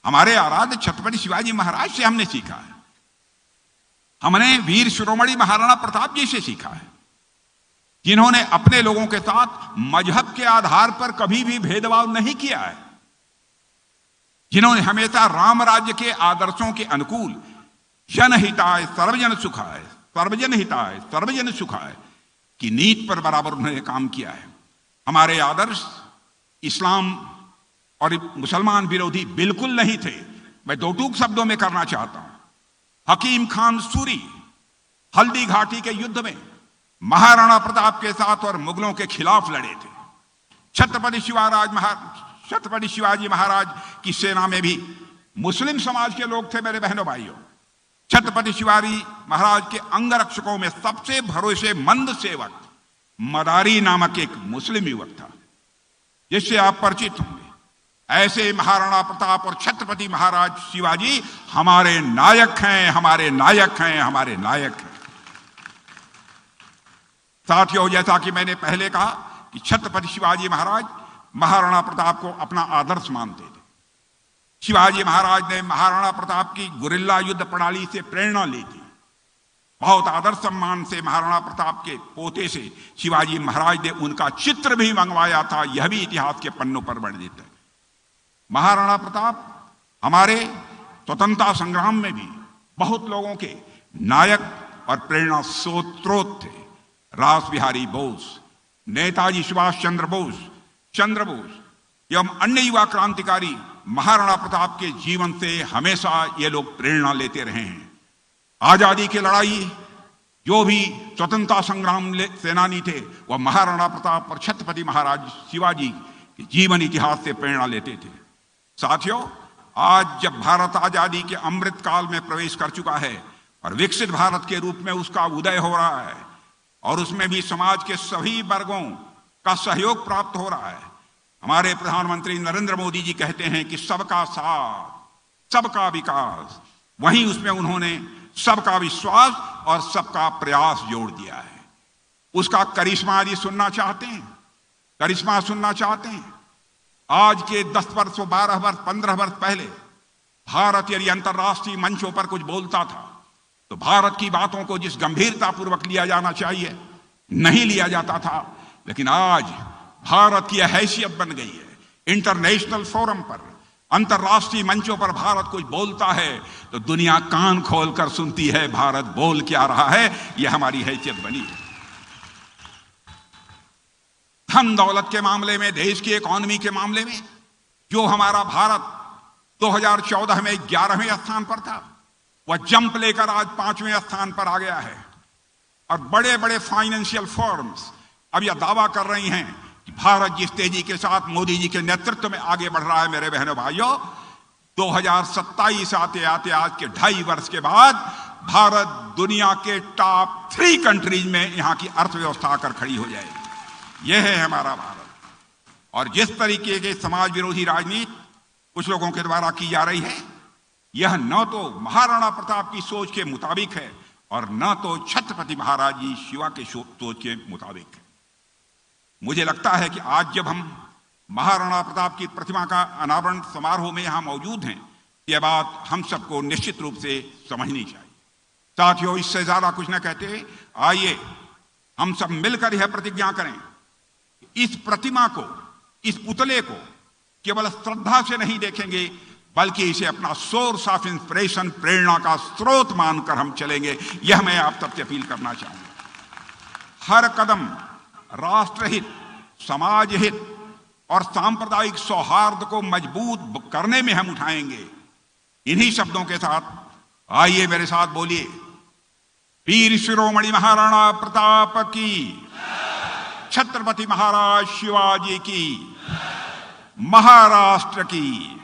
हमारे आराध्य छत्रपति शिवाजी महाराज से हमने सीखा है। हमने वीर शिरोमणि महाराणा प्रताप जी से सीखा है, जिन्होंने अपने लोगों के साथ मजहब के आधार पर कभी भी भेदभाव नहीं किया है, जिन्होंने हमेशा राम राज्य के आदर्शों के अनुकूल जनहिताय सर्वजन सुखाय, सर्वजन हिताय सर्वजन सुखाय की नीति पर बराबर उन्होंने काम किया है। हमारे आदर्श इस्लाम और मुसलमान विरोधी बिल्कुल नहीं थे। मैं दो टूक शब्दों में करना चाहता हूं। हकीम खान सूरी हल्दी घाटी के युद्ध में महाराणा प्रताप के साथ और मुगलों के खिलाफ लड़े थे। छत्रपति शिवाजी महाराज की सेना में भी मुस्लिम समाज के लोग थे। मेरे बहनों भाइयों, छत्रपति शिवाजी महाराज के अंगरक्षकों में सबसे भरोसेमंद सेवक मदारी नामक एक मुस्लिम युवक था, जिससे आप परिचित होंगे। ऐसे महाराणा प्रताप और छत्रपति महाराज शिवाजी हमारे नायक हैं, हमारे नायक हैं, हमारे नायक हैं। साथियों, जैसा कि मैंने पहले कहा कि छत्रपति शिवाजी महाराज महाराणा प्रताप को अपना आदर्श मानते थे। शिवाजी महाराज ने महाराणा प्रताप की गुरिल्ला युद्ध प्रणाली से प्रेरणा ली थी। बहुत आदर सम्मान से महाराणा प्रताप के पोते से शिवाजी महाराज ने उनका चित्र भी मंगवाया था। यह भी इतिहास के पन्नों पर वर्णित है। महाराणा प्रताप हमारे स्वतंत्रता संग्राम में भी बहुत लोगों के नायक और प्रेरणा स्रोत थे। रास बिहारी बोस, नेताजी सुभाष चंद्र बोस एवं अन्य युवा क्रांतिकारी महाराणा प्रताप के जीवन से हमेशा ये लोग प्रेरणा लेते रहे हैं। आजादी की लड़ाई जो भी स्वतंत्रता संग्राम सेनानी थे, वह महाराणा प्रताप और छत्रपति महाराज शिवाजी के जीवन इतिहास से प्रेरणा लेते थे। साथियों, आज जब भारत आजादी के अमृत काल में प्रवेश कर चुका है और विकसित भारत के रूप में उसका उदय हो रहा है और उसमें भी समाज के सभी वर्गों का सहयोग प्राप्त हो रहा है, हमारे प्रधानमंत्री नरेंद्र मोदी जी कहते हैं कि सबका साथ सबका विकास, वहीं उसमें उन्होंने सबका विश्वास और सबका प्रयास जोड़ दिया है। उसका करिश्मा यदि सुनना चाहते हैं, करिश्मा सुनना चाहते हैं, आज के 10 वर्ष 12 वर्ष 15 वर्ष पहले भारत यदि अंतर्राष्ट्रीय मंचों पर कुछ बोलता था तो भारत की बातों को जिस गंभीरता पूर्वक लिया जाना चाहिए नहीं लिया जाता था। लेकिन आज भारत की हैसियत बन गई है। इंटरनेशनल फोरम पर, अंतर्राष्ट्रीय मंचों पर भारत कुछ बोलता है तो दुनिया कान खोलकर सुनती है भारत बोल क्या रहा है। यह हमारी हैसियत बनी है। धन दौलत के मामले में, देश की इकोनॉमी के मामले में जो हमारा भारत 2014 में 11वें स्थान पर था, वह जंप लेकर आज 5वें स्थान पर आ गया है। और बड़े बड़े फाइनेंशियल फर्म्स अब यह दावा कर रही हैं कि भारत जिस तेजी के साथ मोदी जी के नेतृत्व में आगे बढ़ रहा है, मेरे बहनों भाइयों, 2027 आते आते आज के 2.5 वर्ष के बाद भारत दुनिया के टॉप 3 कंट्रीज में यहां की अर्थव्यवस्था आकर खड़ी हो जाएगी। यह है हमारा भारत। और जिस तरीके के समाज विरोधी राजनीति कुछ लोगों के द्वारा की जा रही है, यह न तो महाराणा प्रताप की सोच के मुताबिक है और न तो छत्रपति महाराज जी शिवा के सोच के मुताबिक है। मुझे लगता है कि आज जब हम महाराणा प्रताप की प्रतिमा का अनावरण समारोह में यहां मौजूद हैं, यह बात हम सबको निश्चित रूप से समझनी चाहिए। साथियों, इससे ज्यादा कुछ न कहते आइए हम सब मिलकर यह प्रतिज्ञा करें, इस प्रतिमा को, इस पुतले को केवल श्रद्धा से नहीं देखेंगे, बल्कि इसे अपना सोर्स ऑफ इंस्पिरेशन, प्रेरणा का स्रोत मानकर हम चलेंगे। यह मैं आप सबसे अपील करना चाहूंगा। हर कदम राष्ट्रहित, समाज हित और सांप्रदायिक सौहार्द को मजबूत करने में हम उठाएंगे। इन्हीं शब्दों के साथ आइए मेरे साथ बोलिए, वीर शिरोमणि महाराणा प्रताप की, छत्रपति महाराज शिवाजी की, महाराष्ट्र की।